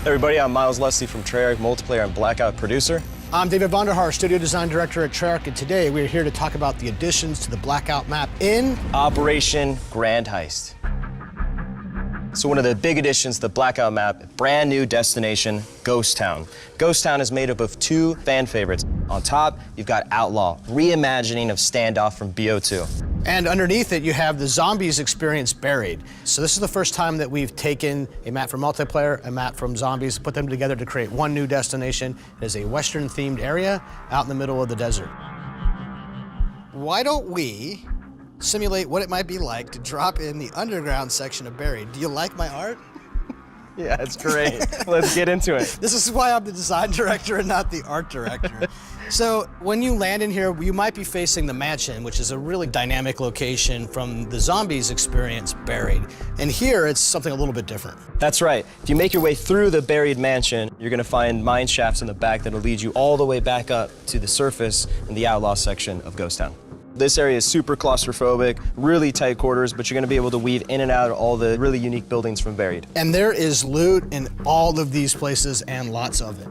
Hey everybody, I'm Miles Leslie from Treyarch, multiplayer and Blackout producer. I'm David Vonderhaar, studio design director at Treyarch, and today we're here to talk about the additions to the Blackout map in Operation Grand Heist. So one of the big additions to the Blackout map, brand new destination, Ghost Town. Ghost Town is made up of two fan favorites. On top, you've got Outlaw, reimagining of Standoff from BO2. And underneath it, you have the zombies experience buried. So this is the first time that we've taken a map from multiplayer, a map from zombies, put them together to create one new destination. It is a Western-themed area out in the middle of the desert. Why don't we simulate what it might be like to drop in the underground section of Buried? Do you like my art? Yeah, it's great. Let's get into it. This is why I'm the design director and not the art director. So when you land in here, you might be facing the mansion, which is a really dynamic location from the zombies experience Buried. And here, it's something a little bit different. That's right. If you make your way through the buried mansion, you're gonna find mine shafts in the back that'll lead you all the way back up to the surface in the Outlaw section of Ghost Town. This area is super claustrophobic, really tight quarters, but you're gonna be able to weave in and out of all the really unique buildings from Buried. And there is loot in all of these places and lots of it.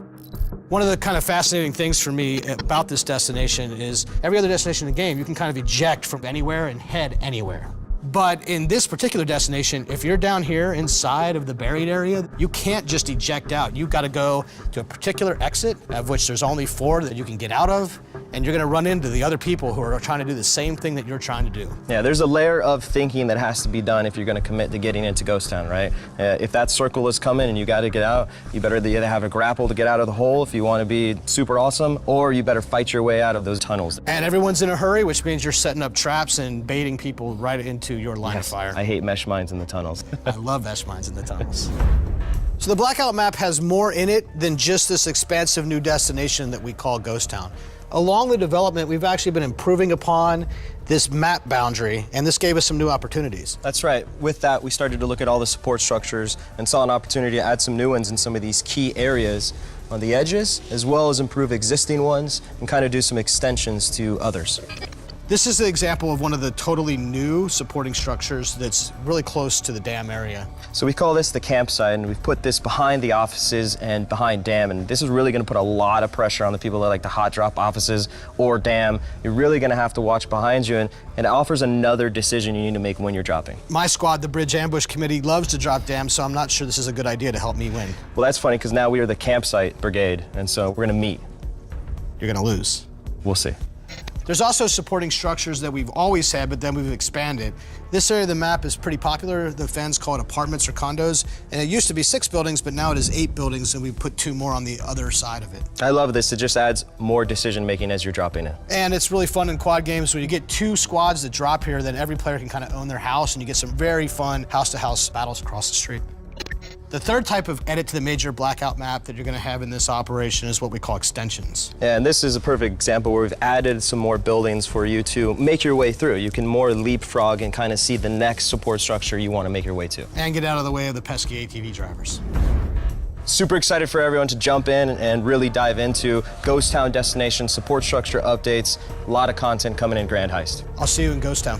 One of the kind of fascinating things for me about this destination is every other destination in the game, you can kind of eject from anywhere and head anywhere. But in this particular destination, if you're down here inside of the buried area, you can't just eject out. You've got to go to a particular exit, of which there's only 4 that you can get out of, and you're going to run into the other people who are trying to do the same thing that you're trying to do. Yeah, there's a layer of thinking that has to be done if you're going to commit to getting into Ghost Town, right? If that circle is coming and you got to get out, you better either have a grapple to get out of the hole if you want to be super awesome, or you better fight your way out of those tunnels. And everyone's in a hurry, which means you're setting up traps and baiting people right into your line of fire. I hate mesh mines in the tunnels. I love mesh mines in the tunnels. So the Blackout map has more in it than just this expansive new destination that we call Ghost Town. Along the development, we've actually been improving upon this map boundary, and this gave us some new opportunities. That's right. With that, we started to look at all the support structures and saw an opportunity to add some new ones in some of these key areas on the edges, as well as improve existing ones and kind of do some extensions to others. This is the example of one of the totally new supporting structures that's really close to the dam area. So we call this the campsite, and we've put this behind the offices and behind dam, and this is really going to put a lot of pressure on the people that like to hot drop offices or dam. You're really going to have to watch behind you, and it offers another decision you need to make when you're dropping. My squad, the Bridge Ambush Committee, loves to drop dam, so I'm not sure this is a good idea to help me win. Well, that's funny, because now we are the campsite brigade, and so we're going to meet. You're going to lose. We'll see. There's also supporting structures that we've always had, but then we've expanded. This area of the map is pretty popular. The fans call it apartments or condos, and it used to be 6 buildings, but now it is 8 buildings, and we put 2 more on the other side of it. I love this. It just adds more decision-making as you're dropping in. And it's really fun in quad games when you get 2 squads that drop here, then every player can kind of own their house, and you get some very fun house-to-house battles across the street. The third type of edit to the major Blackout map that you're going to have in this operation is what we call extensions. And this is a perfect example where we've added some more buildings for you to make your way through. You can more leapfrog and kind of see the next support structure you want to make your way to. And get out of the way of the pesky ATV drivers. Super excited for everyone to jump in and really dive into Ghost Town destination, support structure updates, a lot of content coming in Grand Heist. I'll see you in Ghost Town.